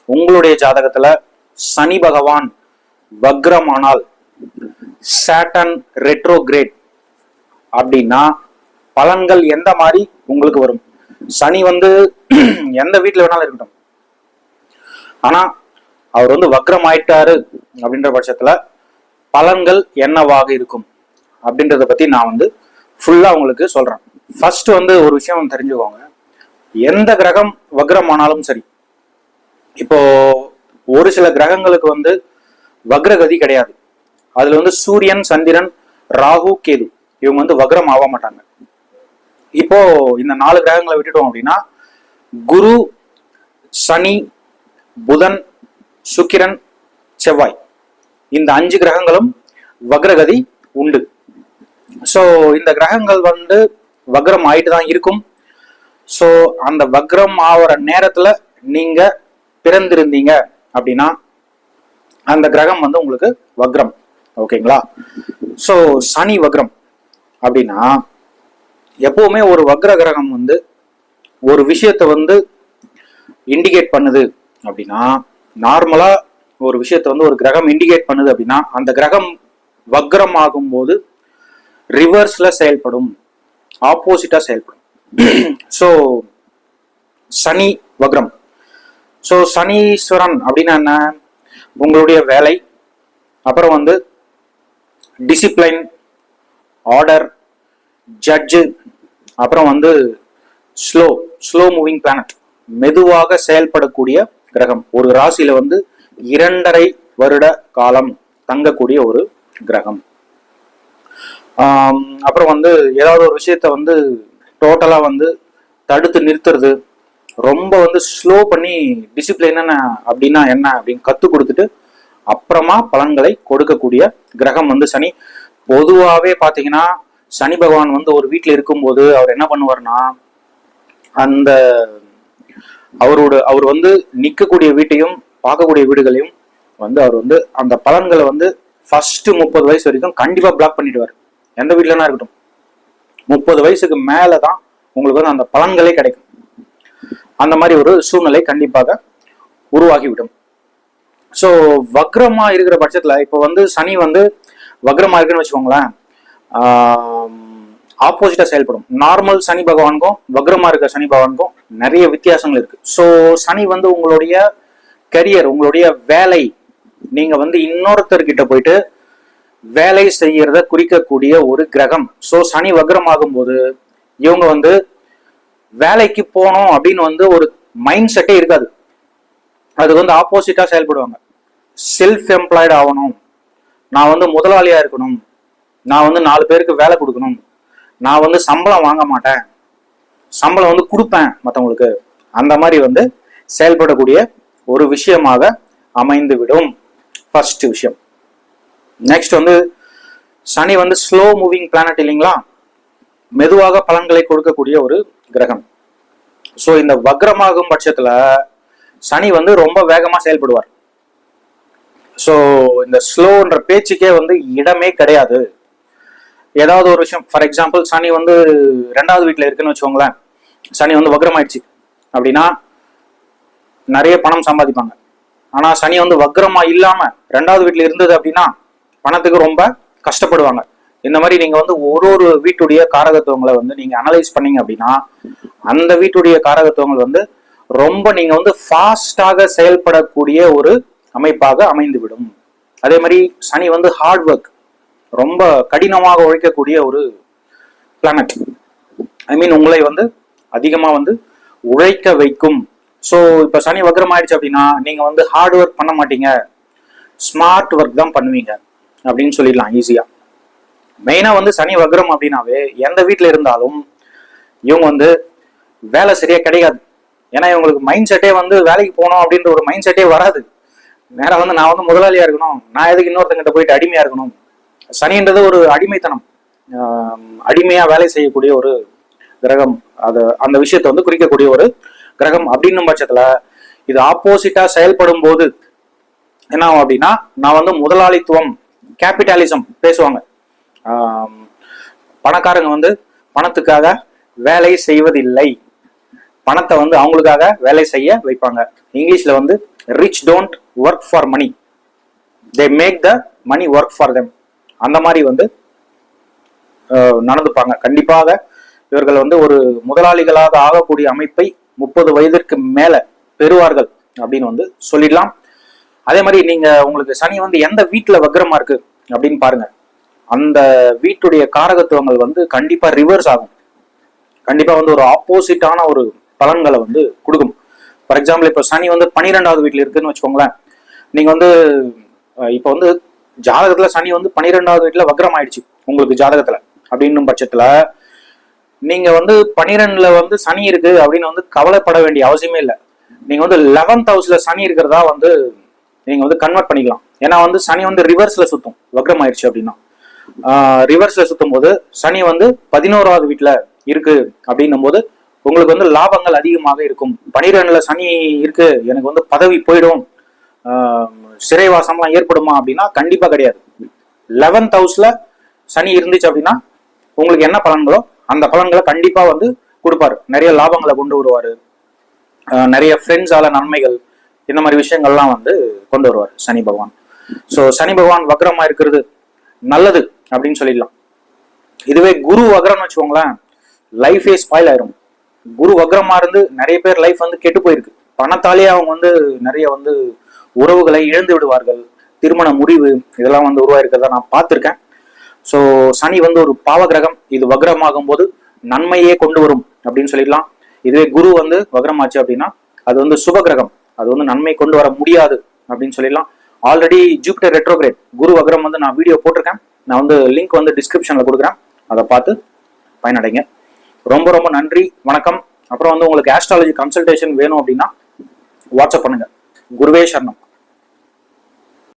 உங்களுடைய ஜாதகத்துல சனி பகவான் வக்ரமானால், சாட்டர்ன் ரெட்ரோகிரேட் அப்படின்னா பலன்கள் எந்த மாதிரி உங்களுக்கு வரும்? சனி வந்து எந்த வீட்டுல வேணாலும் இருக்கட்டும், ஆனா அவர் வந்து வக்ரம் ஆயிட்டாரு அப்படின்ற பட்சத்துல பலன்கள் என்னவாக இருக்கும் அப்படின்றத பத்தி நான் வந்து ஃபுல்லா உங்களுக்கு சொல்றேன். ஃபர்ஸ்ட் வந்து ஒரு விஷயம் தெரிஞ்சுக்கோங்க, எந்த கிரகம் வக்ரம் ஆனாலும் சரி, இப்போ ஒரு சில கிரகங்களுக்கு வந்து வக்ரகதி கிடையாது. அதுல வந்து சூரியன், சந்திரன், ராகு, கேது இவங்க வந்து வக்ரம் ஆக மாட்டாங்க. இப்போ இந்த 4 கிரகங்களை விட்டுட்டோம் அப்படின்னா குரு, சனி, புதன், சுக்கிரன், செவ்வாய் இந்த 5 கிரகங்களும் வக்ரகதி உண்டு. சோ இந்த கிரகங்கள் வந்து வக்ரம் ஆயிட்டு தான் இருக்கும். சோ அந்த வக்ரம் ஆகிற நேரத்துல நீங்க பிறந்திருந்தீங்க அப்படின்னா அந்த கிரகம் வந்து உங்களுக்கு வக்ரம். ஓகேங்களா? சோ சனி வக்ரம் அப்படின்னா எப்பவுமே ஒரு வக்ர கிரகம் வந்து ஒரு விஷயத்தை வந்து இண்டிகேட் பண்ணுது அப்படின்னா, நார்மலா ஒரு விஷயத்தை வந்து ஒரு கிரகம் இண்டிகேட் பண்ணுது அப்படின்னா அந்த கிரகம் வக்ரம் ஆகும்போது ரிவர்ஸ்ல செயல்படும், ஆப்போசிட்டா செயல்படும். ஸோ சனி வக்ரம். ஸோ சனீஸ்வரன் அப்படின்னா என்ன? உங்களுடைய வேலை, அப்புறம் வந்து டிசிப்ளைன், ஆர்டர், ஜட்ஜு, அப்புறம் வந்து ஸ்லோ மூவிங் பிளானட், மெதுவாக செயல்படக்கூடிய கிரகம். ஒரு ராசியில வந்து 2.5 வருட காலம் தங்கக்கூடிய ஒரு கிரகம். அப்புறம் வந்து ஏதாவது ஒரு விஷயத்த வந்து டோட்டலா வந்து தடுத்து நிறுத்துறது, ரொம்ப வந்து ஸ்லோ பண்ணி டிசிப்ளின் அப்படின்னா என்ன அப்படின்னு கத்து கொடுத்துட்டு அப்புறமா பலன்களை கொடுக்கக்கூடிய கிரகம் வந்து சனி. பொதுவாகவே பாத்தீங்கன்னா சனி பகவான் வந்து ஒரு வீட்டுல இருக்கும்போது அவர் என்ன பண்ணுவார்னா, அந்த அவர் வந்து நிற்கக்கூடிய வீட்டையும் பார்க்கக்கூடிய வீடுகளையும் வந்து அவர் வந்து அந்த பலன்களை வந்து ஃபர்ஸ்ட் 30 வயசு வரைக்கும் கண்டிப்பா பிளாக் பண்ணிடுவார். எந்த வீட்டுலனா இருக்கட்டும், 30 வயசுக்கு மேலதான் உங்களுக்கு வந்து அந்த பலன்களே கிடைக்கும். அந்த மாதிரி ஒரு சூழ்நிலை கண்டிப்பாக உருவாகிவிடும். ஸோ வக்ரமா இருக்கிற பட்சத்துல இப்ப வந்து சனி வந்து வக்ரமா இருக்குன்னு வச்சுக்கோங்களேன், ஆப்போசிட்டா செயல்படும். நார்மல் சனி பகவானுக்கும் வக்ரமா இருக்க சனி பகவானுக்கும் நிறைய வித்தியாசங்கள் இருக்கு. ஸோ சனி வந்து உங்களுடைய கரியர், உங்களுடைய வேலை, நீங்க வந்து இன்னொருத்தர்கிட்ட போயிட்டு வேலை செய்யறத குறிக்கக்கூடிய ஒரு கிரகம். ஸோ சனி வக்ரம் ஆகும்போது இவங்க வந்து வேலைக்கு போகணும் அப்படின்னு வந்து ஒரு மைண்ட் செட்டே இருக்காது. அது வந்து ஆப்போசிட்டா செயல்படுவாங்க. செல்ஃப் எம்ப்ளாய்டு ஆகணும், நான் வந்து முதலாளியா இருக்கணும், நான் வந்து 4 பேருக்கு வேலை கொடுக்கணும், நான் வந்து சம்பளம் வாங்க மாட்டேன், சம்பளம் வந்து கொடுப்பேன் மற்றவங்களுக்கு, அந்த மாதிரி வந்து செயல்படக்கூடிய ஒரு விஷயமாக அமைந்து விடும். ஃபர்ஸ்ட் விஷயம். நெக்ஸ்ட் வந்து சனி வந்து ஸ்லோ மூவிங் பிளானட் இல்லைங்களா, மெதுவாக பலன்களை கொடுக்கக்கூடிய ஒரு கிரகம். ஸோ இந்த வக்ரமாகும் பட்சத்துல சனி வந்து ரொம்ப வேகமா செயல்படுவார். ஸோ இந்த ஸ்லோன்ற பேச்சுக்கே வந்து இடமே கிடையாது. ஏதாவது ஒரு விஷயம், ஃபார் எக்ஸாம்பிள் சனி வந்து 2வது வீட்டுல இருக்குன்னு வச்சுக்கோங்களேன், சனி வந்து வக்ரம் ஆயிடுச்சு அப்படின்னா நிறைய பணம் சம்பாதிப்பாங்க. ஆனா சனி வந்து வக்ரமா இல்லாம 2வது வீட்டுல இருந்தது அப்படின்னா பணத்துக்கு ரொம்ப கஷ்டப்படுவாங்க. இந்த மாதிரி நீங்க வந்து ஒரு வீட்டுடைய காரகத்துவங்களை வந்து நீங்க அனலைஸ் பண்ணீங்க அப்படின்னா அந்த வீட்டுடைய காரகத்துவங்கள் வந்து ரொம்ப நீங்க வந்து ஃபாஸ்டாக செயல்படக்கூடிய ஒரு அமைப்பாக அமைந்துவிடும். அதே மாதிரி சனி வந்து ஹார்ட் ஒர்க், ரொம்ப கடினமாக உழைக்கக்கூடிய ஒரு பிளானட். ஐ மீன் உங்களை வந்து அதிகமா வந்து உழைக்க வைக்கும். ஸோ இப்ப சனி வக்ரம் ஆயிடுச்சு அப்படின்னா நீங்க வந்து ஹார்ட் ஒர்க் பண்ண மாட்டீங்க, ஸ்மார்ட் ஒர்க் தான் பண்ணுவீங்க அப்படின்னு சொல்லிடலாம் ஈஸியா. மெயினா வந்து சனி வக்ரம் அப்படின்னாவே எந்த வீட்டுல இருந்தாலும் இவங்க வந்து வேலை சரியா கிடைக்காது. ஏன்னா இவங்களுக்கு மைண்ட் செட்டே வந்து வேலைக்கு போகணும் அப்படின்ற ஒரு மைண்ட் செட்டே வராது. நேரம் வந்து நான் வந்து முதலாளியா இருக்கணும், நான் எதுக்கு இன்னொருத்தங்கிட்ட போயிட்டு அடிமையா இருக்கணும். சனின்றது ஒரு அடிமைத்தனம், அடிமையா வேலை செய்யக்கூடிய ஒரு கிரகம். அது அந்த விஷயத்தை வந்து குறிக்கக்கூடிய ஒரு கிரகம். அப்படின்னும் பட்சத்துல இது ஆப்போசிட்டா செயல்படும் போது என்ன ஆகும் அப்படின்னா, நான் வந்து முதலாளித்துவம், கேபிட்டலிசம் பேசுவாங்க. பணக்காரங்க வந்து பணத்துக்காக வேலை செய்வதில்லை, பணத்தை வந்து அவங்களுக்காக வேலை செய்ய வைப்பாங்க. இங்கிலீஷ்ல வந்து rich don't work for money, they make the money work for them. அந்த மாதிரி வந்து நடந்துப்பாங்க. கண்டிப்பாக இவர்கள் வந்து ஒரு முதலாளிகளாக ஆகக்கூடிய அமைப்பை 30 வயதிற்கு மேல பெறுவார்கள் அப்படின்னு வந்து சொல்லிடலாம். அதே மாதிரி நீங்க உங்களுக்கு சனி வந்து எந்த வீட்டுல வக்ரமா இருக்கு அப்படின்னு பாருங்க. அந்த வீட்டுடைய காரகத்துவங்கள் வந்து கண்டிப்பா ரிவர்ஸ் ஆகும். கண்டிப்பா வந்து ஒரு ஆப்போசிட்டான ஒரு பலன்களை வந்து கொடுக்கும். ஃபார் எக்ஸாம்பிள் இப்போ சனி வந்து 12வது வீட்டுல இருக்குன்னு வச்சுக்கோங்களேன். நீங்க வந்து இப்போ வந்து ஜாதகத்துல சனி வந்து 12வது வீட்டுல வக்ரம் ஆயிடுச்சு உங்களுக்கு ஜாதகத்துல அப்படின்னும் பட்சத்துல நீங்க வந்து 12ல வந்து சனி இருக்கு அப்படின்னு வந்து கவலைப்பட வேண்டிய அவசியமே இல்லை. நீங்க வந்து 11th ஹவுஸ்ல சனி இருக்கிறதா வந்து நீங்க வந்து கன்வெர்ட் பண்ணிக்கலாம். ஏன்னா வந்து சனி வந்து ரிவர்ஸ்ல சுத்தும், வக்ரம் ஆயிடுச்சு அப்படின்னா. ரிவர்ஸ்ல சுத்தும் போது சனி வந்து 11வது வீட்டுல இருக்கு அப்படின்னும் போது உங்களுக்கு வந்து லாபங்கள் அதிகமாக இருக்கும். 12ல சனி இருக்கு, எனக்கு வந்து பதவி போயிடும், சிறைவாசம்லாம் ஏற்படுமா அப்படின்னா கண்டிப்பா கிடையாது. 11th ஹவுஸ்ல சனி இருந்துச்சு அப்படின்னா உங்களுக்கு என்ன பலன்களோ அந்த பலன்களை கண்டிப்பா வந்து கொடுப்பாரு. நிறைய லாபங்களை கொண்டு வருவாரு, நிறைய ஃப்ரெண்ட்ஸால நன்மைகள், இந்த மாதிரி விஷயங்கள்லாம் வந்து கொண்டு வருவார் சனி பகவான். ஸோ சனி பகவான் வக்ரமா இருக்கிறது நல்லது அப்படின்னு சொல்லிடலாம். இதுவே குரு வக்ரம்னு வச்சுக்கோங்களேன், லைஃபே ஸ்பாயில் ஆயிரும். குரு வக்ரமா இருந்து நிறைய பேர் லைஃப் வந்து கெட்டு போயிருக்கு. பணத்தாலே அவங்க வந்து நிறைய வந்து உறவுகளை இழந்து விடுவார்கள். திருமண முறிவு இதெல்லாம் வந்து உருவாயிருக்கிறத நான் பார்த்துருக்கேன். ஸோ சனி வந்து ஒரு பாவ கிரகம், இது வக்ரமாகும் போது நன்மையே கொண்டு வரும் அப்படின்னு சொல்லிடலாம். இதுவே குரு வந்து வக்ரமாச்சு அப்படின்னா அது வந்து சுப கிரகம், அது வந்து நன்மை கொண்டு வர முடியாது அப்படின்னு சொல்லிடலாம். ஆல்ரெடி ஜூபிட்டர் ரெட்ரோகிரேட் குரு வக்ரம் வந்து நான் வீடியோ போட்டிருக்கேன். நான் வந்து லிங்க் வந்து டிஸ்கிரிப்ஷன்ல கொடுக்குறேன், அதை பார்த்து பயனடைங்க. ரொம்ப ரொம்ப நன்றி, வணக்கம். அப்புறம் வந்து உங்களுக்கு ஆஸ்ட்ராலஜி கன்சல்டேஷன் வேணும் அப்படின்னா வாட்ஸ்அப் பண்ணுங்க. குருவே சரணம்.